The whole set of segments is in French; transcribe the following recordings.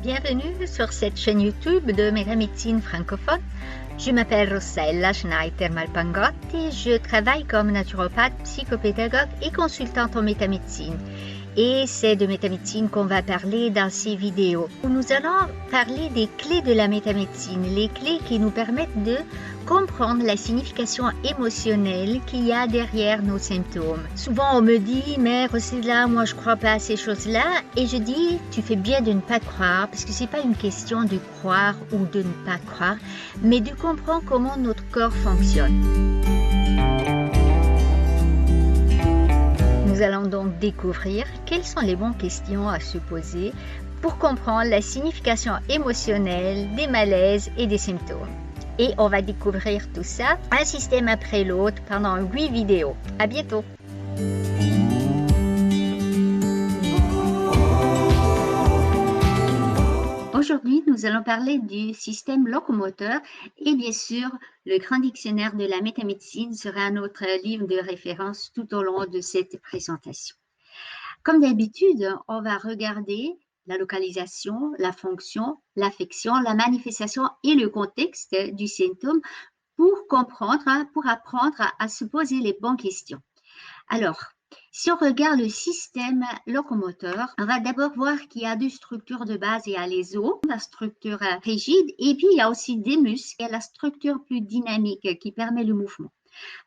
Bienvenue sur cette chaîne YouTube de Métamédecine francophone. Je m'appelle Rossella Schneider-Malpangotti, je travaille comme naturopathe, psychopédagogue et consultante en métamédecine. Et c'est de métamédecine qu'on va parler dans ces vidéos. Nous allons parler des clés de la métamédecine, les clés qui nous permettent de comprendre la signification émotionnelle qu'il y a derrière nos symptômes. Souvent on me dit, mais Rossella, moi je crois pas à ces choses-là, et je dis, tu fais bien de ne pas croire, parce que c'est pas une question de croire ou de ne pas croire, mais de comprendre comment notre corps fonctionne. Nous allons donc découvrir quelles sont les bonnes questions à se poser pour comprendre la signification émotionnelle des malaises et des symptômes. Et on va découvrir tout ça, un système après l'autre, pendant 8 vidéos. À bientôt! Aujourd'hui, nous allons parler du système locomoteur et bien sûr, le grand dictionnaire de la métamédecine sera notre livre de référence tout au long de cette présentation. Comme d'habitude, on va regarder la localisation, la fonction, l'affection, la manifestation et le contexte du symptôme pour comprendre, pour apprendre à se poser les bonnes questions. Alors, si on regarde le système locomoteur, on va d'abord voir qu'il y a deux structures de base. Il y a les os, la structure rigide, et puis il y a aussi des muscles, et la structure plus dynamique qui permet le mouvement.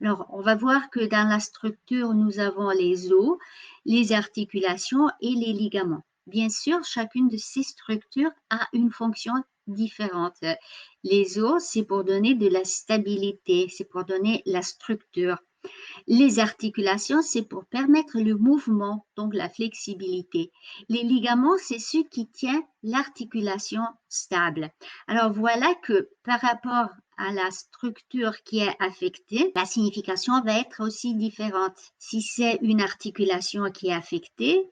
Alors, on va voir que dans la structure, nous avons les os, les articulations et les ligaments. Bien sûr, chacune de ces structures a une fonction différente. Les os, c'est pour donner de la stabilité, c'est pour donner la structure. Les articulations, c'est pour permettre le mouvement, donc la flexibilité. Les ligaments, c'est ce qui tient l'articulation stable. Alors voilà que par rapport à la structure qui est affectée, la signification va être aussi différente. Si c'est une articulation qui est affectée,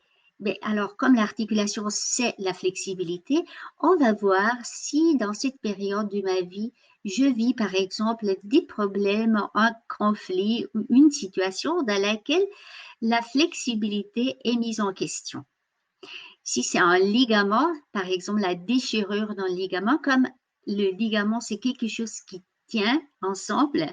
alors comme l'articulation c'est la flexibilité, on va voir si dans cette période de ma vie, je vis par exemple des problèmes, un conflit ou une situation dans laquelle la flexibilité est mise en question. Si c'est un ligament, par exemple la déchirure d'un ligament, comme le ligament c'est quelque chose qui tient ensemble,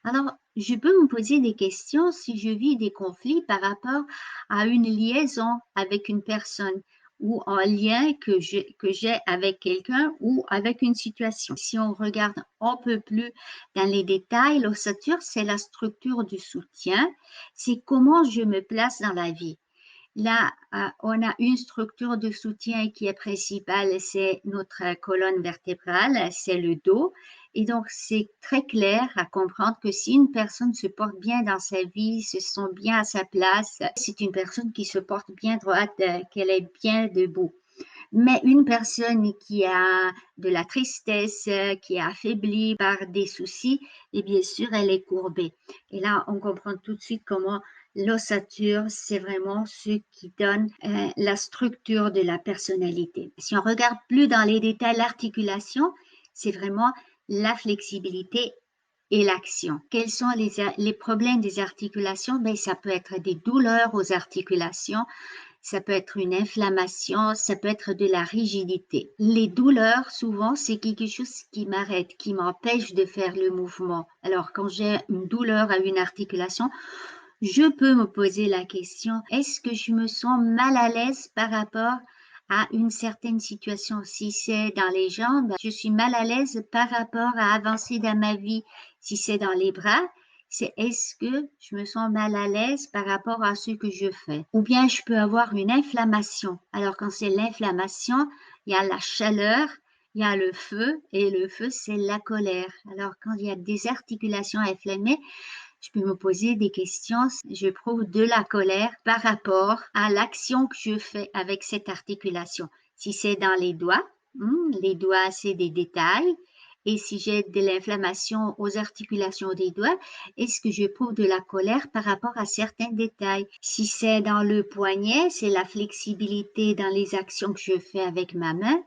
alors je peux me poser des questions si je vis des conflits par rapport à une liaison avec une personne ou un lien que j'ai avec quelqu'un ou avec une situation. Si on regarde un peu plus dans les détails, l'ossature, c'est la structure du soutien, c'est comment je me place dans la vie. Là, on a une structure de soutien qui est principale, c'est notre colonne vertébrale, c'est le dos. Et donc, c'est très clair à comprendre que si une personne se porte bien dans sa vie, se sent bien à sa place, c'est une personne qui se porte bien droite, qu'elle est bien debout. Mais une personne qui a de la tristesse, qui est affaiblie par des soucis, et bien sûr, elle est courbée. Et là, on comprend tout de suite comment l'ossature, c'est vraiment ce qui donne la structure de la personnalité. Si on regarde plus dans les détails, l'articulation, c'est vraiment la flexibilité et l'action. Quels sont les problèmes des articulations? Ça peut être des douleurs aux articulations, ça peut être une inflammation, ça peut être de la rigidité. Les douleurs, souvent, c'est quelque chose qui m'arrête, qui m'empêche de faire le mouvement. Alors, quand j'ai une douleur à une articulation, je peux me poser la question, est-ce que je me sens mal à l'aise par rapport à une certaine situation? Si c'est dans les jambes, je suis mal à l'aise par rapport à avancer dans ma vie. Si c'est dans les bras, c'est est-ce que je me sens mal à l'aise par rapport à ce que je fais? Ou bien je peux avoir une inflammation. Alors quand c'est l'inflammation, il y a la chaleur, il y a le feu, et le feu c'est la colère. Alors quand il y a des articulations inflammées, je peux me poser des questions. J'éprouve de la colère par rapport à l'action que je fais avec cette articulation. Si c'est dans les doigts c'est des détails. Et si j'ai de l'inflammation aux articulations des doigts, est-ce que j'éprouve de la colère par rapport à certains détails? Si c'est dans le poignet, c'est la flexibilité dans les actions que je fais avec ma main.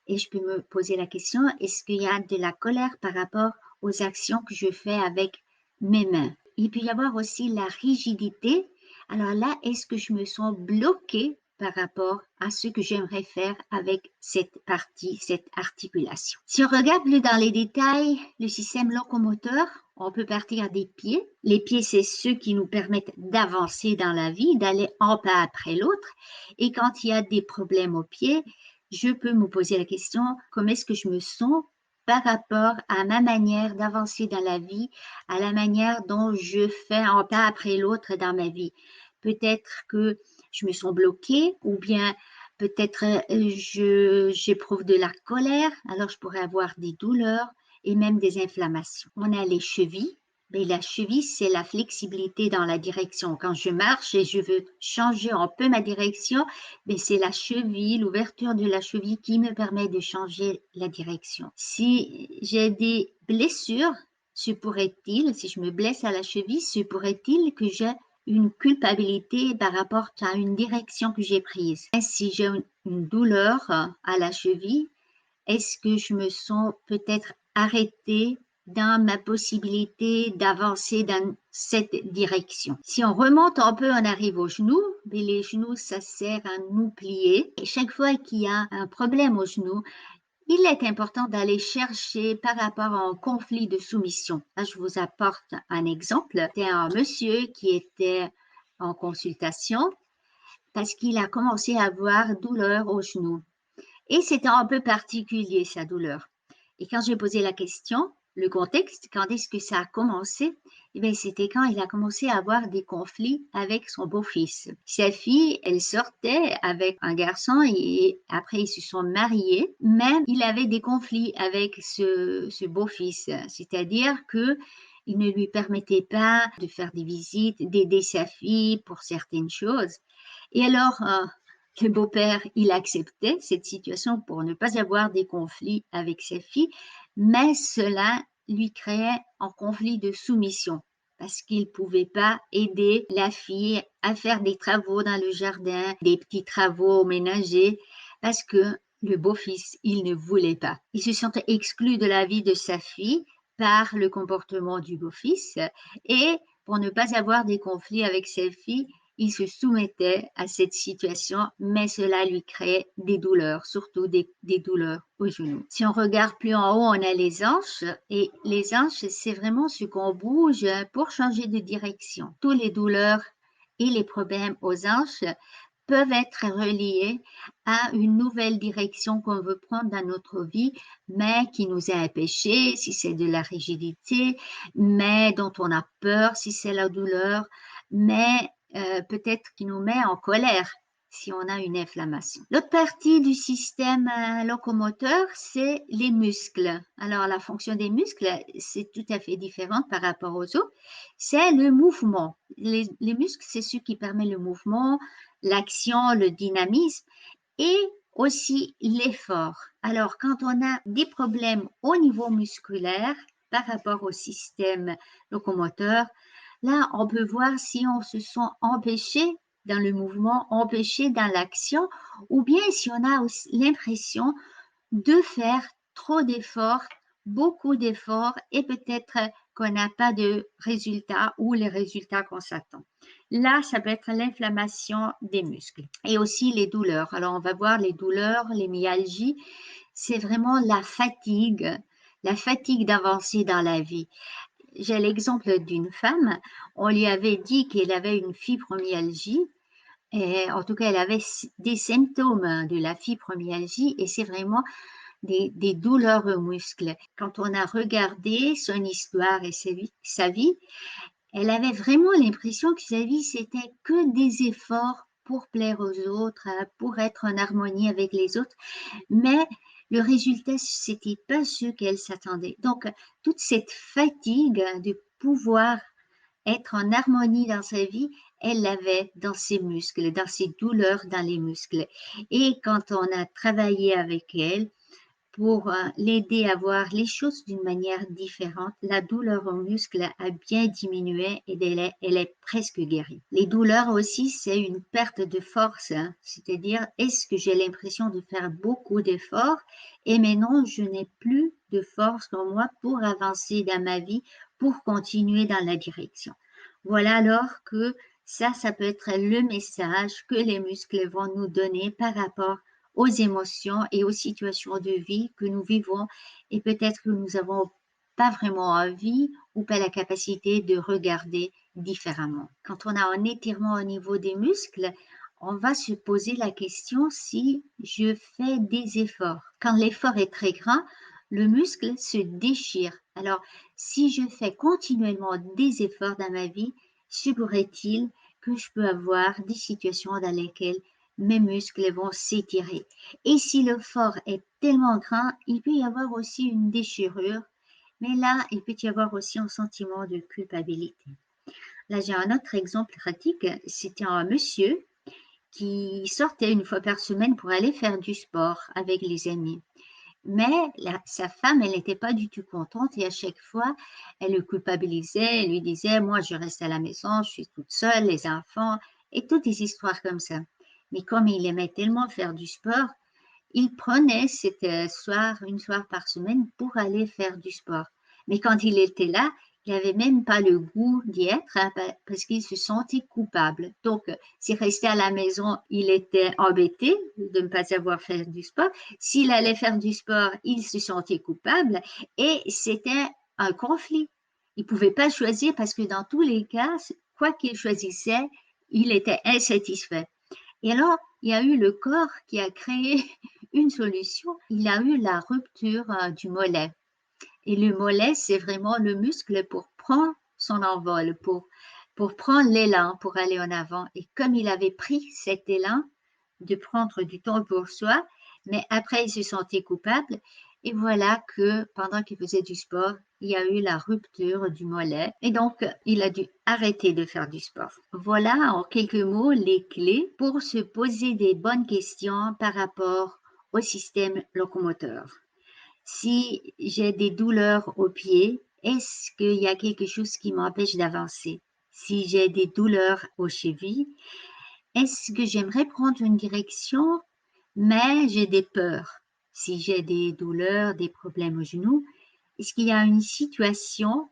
Et je peux me poser la question, est-ce qu'il y a de la colère par rapport aux actions que je fais avec mes mains? Il peut y avoir aussi la rigidité. Alors là, est-ce que je me sens bloquée par rapport à ce que j'aimerais faire avec cette partie, cette articulation? Si on regarde plus dans les détails, le système locomoteur, on peut partir des pieds. Les pieds, c'est ceux qui nous permettent d'avancer dans la vie, d'aller un pas après l'autre. Et quand il y a des problèmes aux pieds, je peux me poser la question, comment est-ce que je me sens par rapport à ma manière d'avancer dans la vie, à la manière dont je fais un pas après l'autre dans ma vie. Peut-être que je me sens bloquée ou bien peut-être j'éprouve de la colère, alors je pourrais avoir des douleurs et même des inflammations. On a les chevilles. Mais la cheville, c'est la flexibilité dans la direction. Quand je marche et je veux changer un peu ma direction, mais c'est la cheville, l'ouverture de la cheville qui me permet de changer la direction. Si j'ai des blessures, se pourrait-il, si je me blesse à la cheville, se pourrait-il que j'ai une culpabilité par rapport à une direction que j'ai prise? Et si j'ai une douleur à la cheville, est-ce que je me sens peut-être arrêtée dans ma possibilité d'avancer dans cette direction? Si on remonte un peu, on arrive aux genoux, mais les genoux, ça sert à nous plier. Et chaque fois qu'il y a un problème aux genoux, il est important d'aller chercher par rapport à un conflit de soumission. Là, je vous apporte un exemple. C'était un monsieur qui était en consultation parce qu'il a commencé à avoir douleur aux genoux. Et c'était un peu particulier, sa douleur. Et quand j'ai posé la question, le contexte, quand est-ce que ça a commencé? Eh bien, c'était quand il a commencé à avoir des conflits avec son beau-fils. Sa fille, elle sortait avec un garçon et après ils se sont mariés, mais il avait des conflits avec ce beau-fils. C'est-à-dire que il ne lui permettait pas de faire des visites, d'aider sa fille pour certaines choses. Et alors, le beau-père, il acceptait cette situation pour ne pas avoir des conflits avec sa fille, mais cela lui créait un conflit de soumission parce qu'il ne pouvait pas aider la fille à faire des travaux dans le jardin, des petits travaux ménagers, parce que le beau-fils, il ne voulait pas. Il se sentait exclu de la vie de sa fille par le comportement du beau-fils et pour ne pas avoir des conflits avec sa fille, il se soumettait à cette situation, mais cela lui créait des douleurs, surtout des douleurs aux genoux. Si on regarde plus en haut, on a les hanches, et les hanches, c'est vraiment ce qu'on bouge pour changer de direction. Toutes les douleurs et les problèmes aux hanches peuvent être reliés à une nouvelle direction qu'on veut prendre dans notre vie, mais qui nous a empêchés, si c'est de la rigidité, mais dont on a peur, si c'est la douleur, mais peut-être qui nous met en colère si on a une inflammation. L'autre partie du système locomoteur, c'est les muscles. Alors, la fonction des muscles, c'est tout à fait différente par rapport aux os. C'est le mouvement. Les muscles, c'est ce qui permet le mouvement, l'action, le dynamisme et aussi l'effort. Alors, quand on a des problèmes au niveau musculaire par rapport au système locomoteur, là, on peut voir si on se sent empêché dans le mouvement, empêché dans l'action, ou bien si on a l'impression de faire trop d'efforts, beaucoup d'efforts, et peut-être qu'on n'a pas de résultats ou les résultats qu'on s'attend. Là, ça peut être l'inflammation des muscles et aussi les douleurs. Alors, on va voir les douleurs, les myalgies, c'est vraiment la fatigue d'avancer dans la vie. J'ai l'exemple d'une femme, on lui avait dit qu'elle avait une fibromyalgie, et en tout cas, elle avait des symptômes de la fibromyalgie et c'est vraiment des douleurs aux muscles. Quand on a regardé son histoire et sa vie, elle avait vraiment l'impression que sa vie, c'était que des efforts pour plaire aux autres, pour être en harmonie avec les autres, mais le résultat, c'était pas ce qu'elle s'attendait. Donc, toute cette fatigue de pouvoir être en harmonie dans sa vie, elle l'avait dans ses muscles, dans ses douleurs dans les muscles. Et quand on a travaillé avec elle, pour l'aider à voir les choses d'une manière différente. La douleur au muscle a bien diminué et elle est presque guérie. Les douleurs aussi, c'est une perte de force, hein. C'est-à-dire, est-ce que j'ai l'impression de faire beaucoup d'efforts et maintenant je n'ai plus de force en moi pour avancer dans ma vie, pour continuer dans la direction. Voilà alors que ça peut être le message que les muscles vont nous donner par rapport aux émotions et aux situations de vie que nous vivons et peut-être que nous n'avons pas vraiment envie ou pas la capacité de regarder différemment. Quand on a un étirement au niveau des muscles, on va se poser la question si je fais des efforts. Quand l'effort est très grand, le muscle se déchire. Alors, si je fais continuellement des efforts dans ma vie, se pourrait-il que je peux avoir des situations dans lesquelles mes muscles vont s'étirer. Et si l'effort est tellement grand, il peut y avoir aussi une déchirure, mais là, il peut y avoir aussi un sentiment de culpabilité. Là, j'ai un autre exemple pratique. C'était un monsieur qui sortait une fois par semaine pour aller faire du sport avec les amis. Mais sa femme, elle n'était pas du tout contente et à chaque fois, elle le culpabilisait, elle lui disait, moi, je reste à la maison, je suis toute seule, les enfants, et toutes des histoires comme ça. Mais comme il aimait tellement faire du sport, il prenait une soir par semaine pour aller faire du sport. Mais quand il était là, il n'avait même pas le goût d'y être hein, parce qu'il se sentait coupable. Donc, s'il restait à la maison, il était embêté de ne pas avoir fait du sport. S'il allait faire du sport, il se sentait coupable et c'était un conflit. Il ne pouvait pas choisir parce que dans tous les cas, quoi qu'il choisissait, il était insatisfait. Et alors, il y a eu le corps qui a créé une solution. Il a eu la rupture du mollet. Et le mollet, c'est vraiment le muscle pour prendre son envol, pour prendre l'élan, pour aller en avant. Et comme il avait pris cet élan de prendre du temps pour soi, mais après il se sentait coupable, et voilà que pendant qu'il faisait du sport, il y a eu la rupture du mollet et donc il a dû arrêter de faire du sport. Voilà en quelques mots les clés pour se poser des bonnes questions par rapport au système locomoteur. Si j'ai des douleurs aux pieds, est-ce qu'il y a quelque chose qui m'empêche d'avancer? Si j'ai des douleurs aux chevilles, est-ce que j'aimerais prendre une direction, mais j'ai des peurs? Si j'ai des douleurs, des problèmes aux genoux, est-ce qu'il y a une situation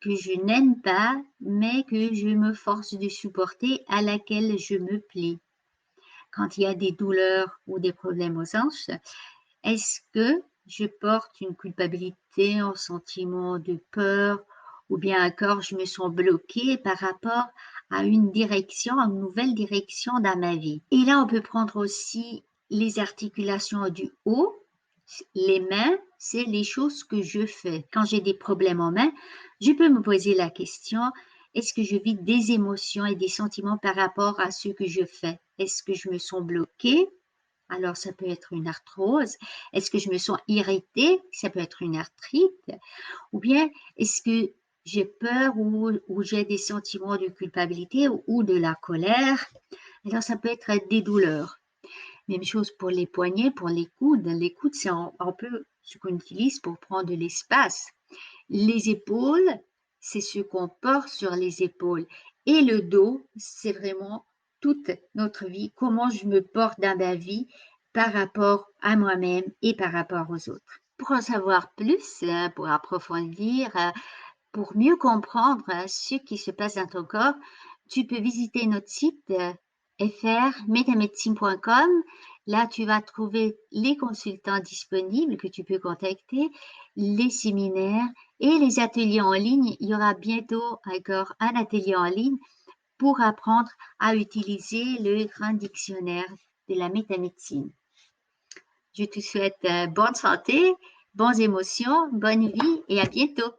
que je n'aime pas, mais que je me force de supporter, à laquelle je me plie? Quand il y a des douleurs ou des problèmes aux hanches, est-ce que je porte une culpabilité, un sentiment de peur ou bien encore je me sens bloquée par rapport à une direction, à une nouvelle direction dans ma vie? Et là, on peut prendre aussi les articulations du haut. Les mains, c'est les choses que je fais. Quand j'ai des problèmes en main, je peux me poser la question, est-ce que je vis des émotions et des sentiments par rapport à ce que je fais? Est-ce que je me sens bloquée? Alors, ça peut être une arthrose. Est-ce que je me sens irritée? Ça peut être une arthrite. Ou bien, est-ce que j'ai peur ou j'ai des sentiments de culpabilité ou de la colère? Alors, ça peut être des douleurs. Même chose pour les poignets, pour les coudes. Les coudes, c'est un peu ce qu'on utilise pour prendre de l'espace. Les épaules, c'est ce qu'on porte sur les épaules. Et le dos, c'est vraiment toute notre vie, comment je me porte dans ma vie par rapport à moi-même et par rapport aux autres. Pour en savoir plus, pour approfondir, pour mieux comprendre ce qui se passe dans ton corps, tu peux visiter notre site frmetamedecine.com. Là, tu vas trouver les consultants disponibles que tu peux contacter, les séminaires et les ateliers en ligne. Il y aura bientôt encore un atelier en ligne pour apprendre à utiliser le grand dictionnaire de la métamédecine. Je te souhaite bonne santé, bonnes émotions, bonne vie et à bientôt.